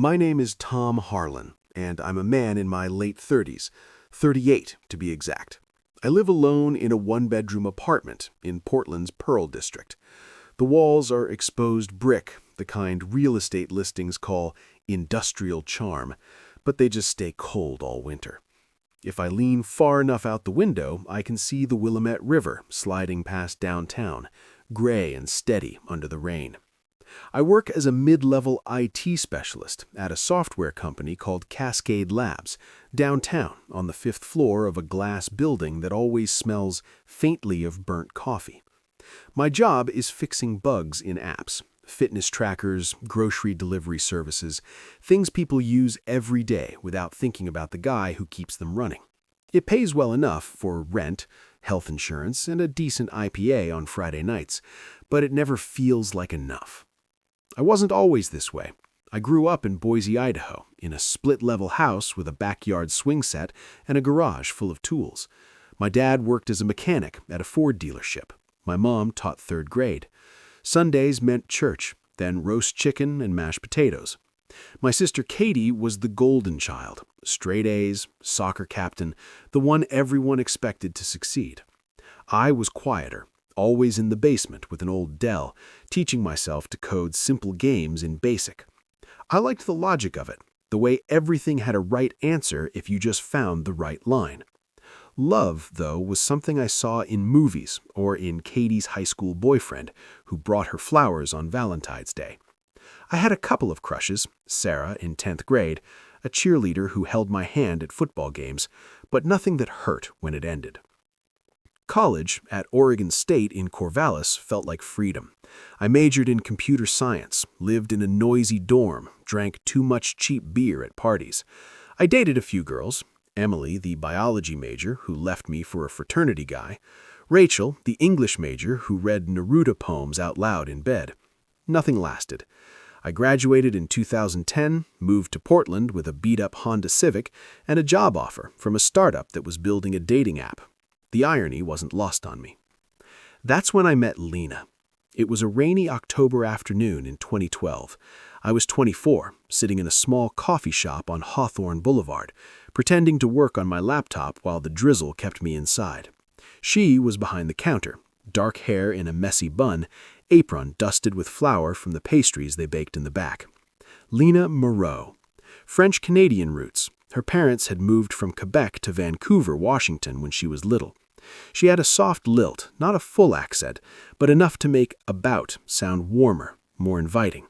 My name is Tom Harlan, and I'm a man in my late 30s, 38 to be exact. I live alone in a one-bedroom apartment in Portland's Pearl District. The walls are exposed brick, the kind real estate listings call industrial charm, but they just stay cold all winter. If I lean far enough out the window, I can see the Willamette River sliding past downtown, gray and steady under the rain. I work as a mid-level IT specialist at a software company called Cascade Labs, downtown on the 5th floor of a glass building that always smells faintly of burnt coffee. My job is fixing bugs in apps, fitness trackers, grocery delivery services, things people use every day without thinking about the guy who keeps them running. It pays well enough for rent, health insurance, and a decent IPA on Friday nights, but it never feels like enough. I wasn't always this way. I grew up in Boise, Idaho, in a split-level house with a backyard swing set and a garage full of tools. My dad worked as a mechanic at a Ford dealership. My mom taught 3rd grade. Sundays meant church, then roast chicken and mashed potatoes. My sister Katie was the golden child, straight A's, soccer captain, the one everyone expected to succeed. I was quieter, always in the basement with an old Dell, teaching myself to code simple games in BASIC. I liked the logic of it, the way everything had a right answer if you just found the right line. Love, though, was something I saw in movies or in Katie's high school boyfriend, who brought her flowers on Valentine's Day. I had a couple of crushes, Sarah in 10th grade, a cheerleader who held my hand at football games, but nothing that hurt when it ended. College at Oregon State in Corvallis felt like freedom. I majored in computer science, lived in a noisy dorm, drank too much cheap beer at parties. I dated a few girls, Emily, the biology major, who left me for a fraternity guy, Rachel, the English major, who read Neruda poems out loud in bed. Nothing lasted. I graduated in 2010, moved to Portland with a beat-up Honda Civic and a job offer from a startup that was building a dating app. The irony wasn't lost on me. That's when I met Lena. It was a rainy October afternoon in 2012. I was 24, sitting in a small coffee shop on Hawthorne Boulevard, pretending to work on my laptop while the drizzle kept me inside. She was behind the counter, dark hair in a messy bun, apron dusted with flour from the pastries they baked in the back. Lena Moreau. French-Canadian roots. Her parents had moved from Quebec to Vancouver, Washington when she was little. She had a soft lilt, not a full accent, but enough to make "about" sound warmer, more inviting.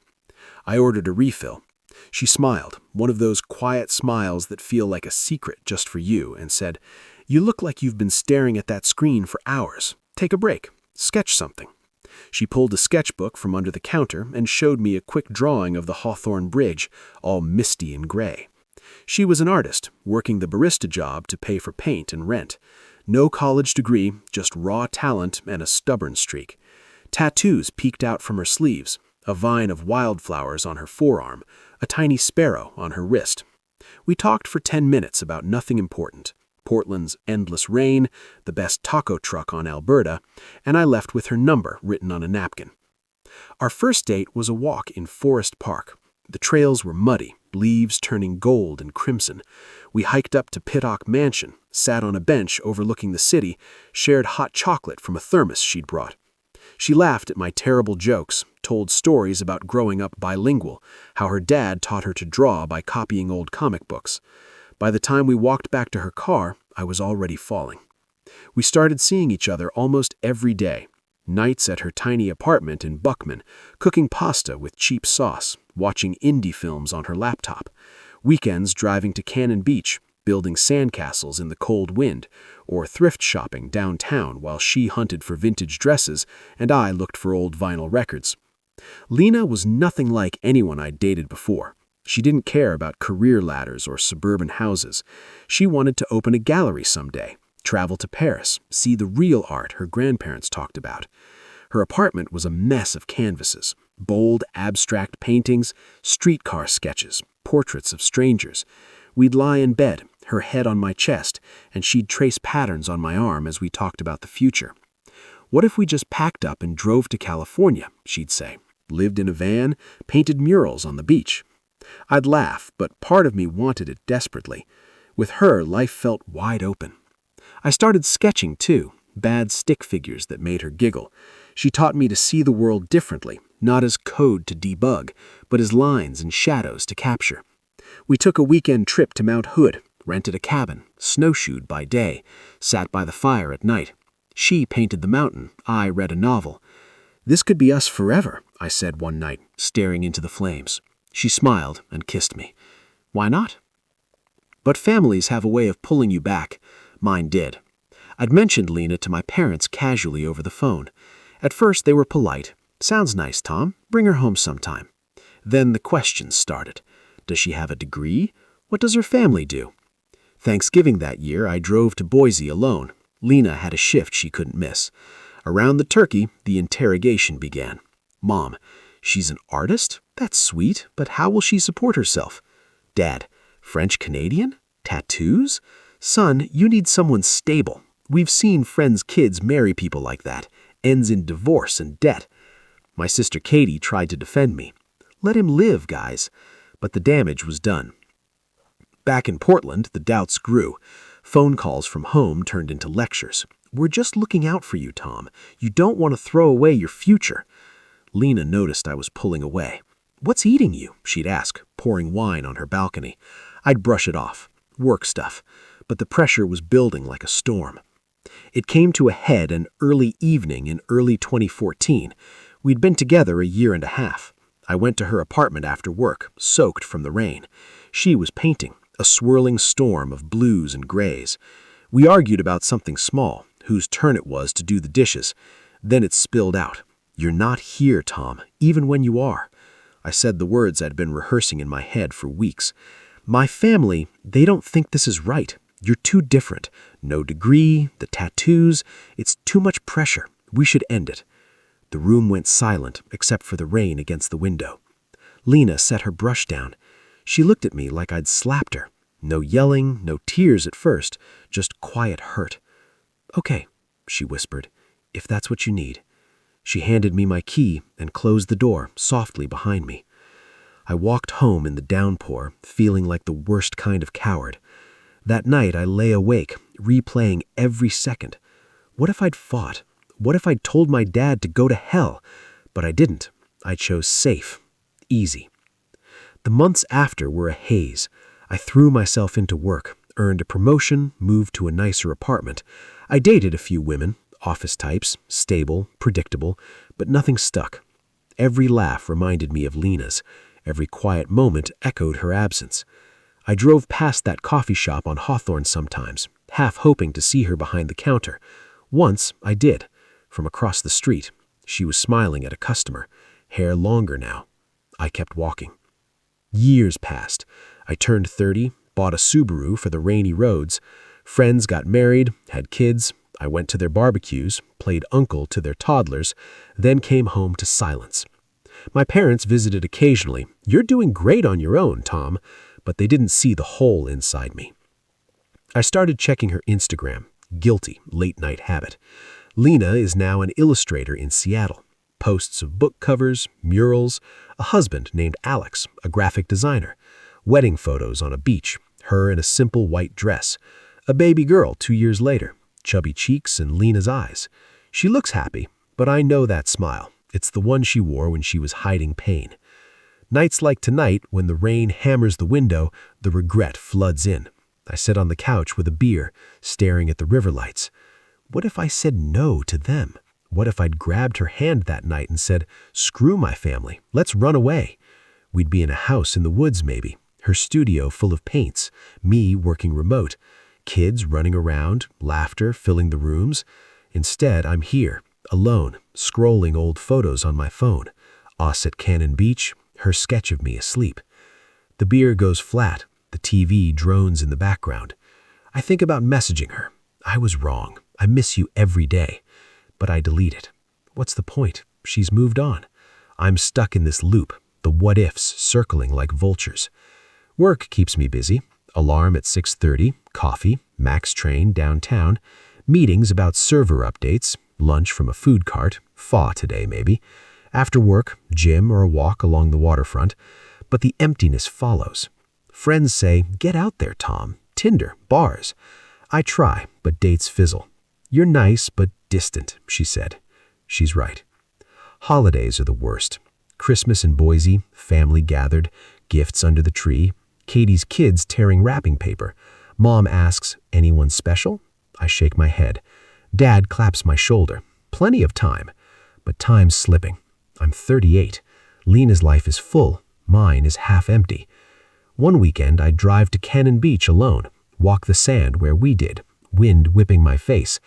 I ordered a refill. She smiled, one of those quiet smiles that feel like a secret just for you, and said, "You look like you've been staring at that screen for hours. Take a break. Sketch something." She pulled a sketchbook from under the counter and showed me a quick drawing of the Hawthorne Bridge, all misty and gray. She was an artist, working the barista job to pay for paint and rent. No college degree, just raw talent and a stubborn streak. Tattoos peeked out from her sleeves, a vine of wildflowers on her forearm, a tiny sparrow on her wrist. We talked for 10 minutes about nothing important. Portland's endless rain, the best taco truck on Alberta, and I left with her number written on a napkin. Our first date was a walk in Forest Park. The trails were muddy, leaves turning gold and crimson. We hiked up to Pittock Mansion, sat on a bench overlooking the city, shared hot chocolate from a thermos she'd brought. She laughed at my terrible jokes, told stories about growing up bilingual, how her dad taught her to draw by copying old comic books. By the time we walked back to her car, I was already falling. We started seeing each other almost every day. Nights at her tiny apartment in Buckman, cooking pasta with cheap sauce, watching indie films on her laptop. Weekends driving to Cannon Beach, building sandcastles in the cold wind, or thrift shopping downtown while she hunted for vintage dresses and I looked for old vinyl records. Lena was nothing like anyone I'd dated before. She didn't care about career ladders or suburban houses. She wanted to open a gallery someday, travel to Paris, see the real art her grandparents talked about. Her apartment was a mess of canvases, bold, abstract paintings, streetcar sketches, portraits of strangers. We'd lie in bed, her head on my chest, and she'd trace patterns on my arm as we talked about the future. "What if we just packed up and drove to California?" she'd say. "Lived in a van, painted murals on the beach." I'd laugh, but part of me wanted it desperately. With her, life felt wide open. I started sketching, too, bad stick figures that made her giggle. She taught me to see the world differently, not as code to debug, but as lines and shadows to capture. We took a weekend trip to Mount Hood, rented a cabin, snowshoed by day, sat by the fire at night. She painted the mountain, I read a novel. "This could be us forever," I said one night, staring into the flames. She smiled and kissed me. Why not? But families have a way of pulling you back. Mine did. I'd mentioned Lena to my parents casually over the phone. At first they were polite. "Sounds nice, Tom. Bring her home sometime." Then the questions started. Does she have a degree? What does her family do? Thanksgiving that year, I drove to Boise alone. Lena had a shift she couldn't miss. Around the turkey, the interrogation began. "Mom, she's an artist? That's sweet, but how will she support herself?" "Dad, French-Canadian? Tattoos? Son, you need someone stable. We've seen friends' kids marry people like that. Ends in divorce and debt." My sister Katie tried to defend me. "Let him live, guys." But the damage was done. Back in Portland, the doubts grew. Phone calls from home turned into lectures. "We're just looking out for you, Tom. You don't want to throw away your future." Lena noticed I was pulling away. "What's eating you?" she'd ask, pouring wine on her balcony. I'd brush it off. Work stuff. But the pressure was building like a storm. It came to a head an early evening in early 2014. We'd been together a year and a half. I went to her apartment after work, soaked from the rain. She was painting, a swirling storm of blues and grays. We argued about something small, whose turn it was to do the dishes. Then it spilled out. "You're not here, Tom, even when you are." I said the words I'd been rehearsing in my head for weeks. "My family, they don't think this is right. You're too different. No degree, the tattoos. It's too much pressure. We should end it." The room went silent, except for the rain against the window. Lena set her brush down. She looked at me like I'd slapped her. No yelling, no tears at first, just quiet hurt. "Okay," she whispered, "if that's what you need." She handed me my key and closed the door softly behind me. I walked home in the downpour, feeling like the worst kind of coward. That night I lay awake, replaying every second. What if I'd fought? What if I'd told my dad to go to hell? But I didn't. I chose safe, easy. The months after were a haze. I threw myself into work, earned a promotion, moved to a nicer apartment. I dated a few women, office types, stable, predictable, but nothing stuck. Every laugh reminded me of Lena's. Every quiet moment echoed her absence. I drove past that coffee shop on Hawthorne sometimes, half hoping to see her behind the counter. Once I did. From across the street, she was smiling at a customer, hair longer now. I kept walking. Years passed. I turned 30, bought a Subaru for the rainy roads. Friends got married, had kids. I went to their barbecues, played uncle to their toddlers, then came home to silence. My parents visited occasionally. "You're doing great on your own, Tom," but they didn't see the hole inside me. I started checking her Instagram. Guilty, late-night habit. Lena is now an illustrator in Seattle. Posts of book covers, murals, a husband named Alex, a graphic designer, wedding photos on a beach, her in a simple white dress, a baby girl 2 years later, chubby cheeks and Lena's eyes. She looks happy, but I know that smile. It's the one she wore when she was hiding pain. Nights like tonight, when the rain hammers the window, the regret floods in. I sit on the couch with a beer, staring at the river lights. What if I said no to them? What if I'd grabbed her hand that night and said, "Screw my family, let's run away"? We'd be in a house in the woods maybe, her studio full of paints, me working remote, kids running around, laughter filling the rooms. Instead, I'm here, alone, scrolling old photos on my phone. Us at Cannon Beach, her sketch of me asleep. The beer goes flat, the TV drones in the background. I think about messaging her. I was wrong. I miss you every day. But I delete it. What's the point? She's moved on. I'm stuck in this loop, the what-ifs circling like vultures. Work keeps me busy. Alarm at 6:30, coffee, Max train downtown, meetings about server updates, lunch from a food cart, pho today maybe. After work, gym or a walk along the waterfront. but the emptiness follows. Friends say, "Get out there, Tom. Tinder, bars." I try, but dates fizzle. "You're nice, but distant," she said. She's right. Holidays are the worst. Christmas in Boise, family gathered, gifts under the tree, Katie's kids tearing wrapping paper. Mom asks, "Anyone special?" I shake my head. Dad claps my shoulder. Plenty of time. But time's slipping. I'm 38. Lena's life is full. Mine is half empty. One weekend, I drive to Cannon Beach alone, walk the sand where we did, wind whipping my face.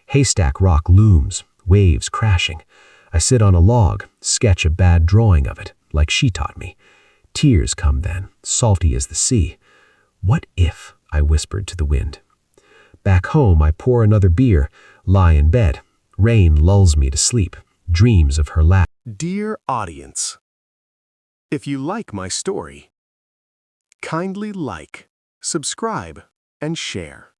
Haystack Rock looms, waves crashing. I sit on a log, sketch a bad drawing of it, like she taught me. Tears come then, salty as the sea. "What if?" I whispered to the wind. Back home, I pour another beer, lie in bed. Rain lulls me to sleep, dreams of her laugh. Dear audience, if you like my story, kindly like, subscribe, and share.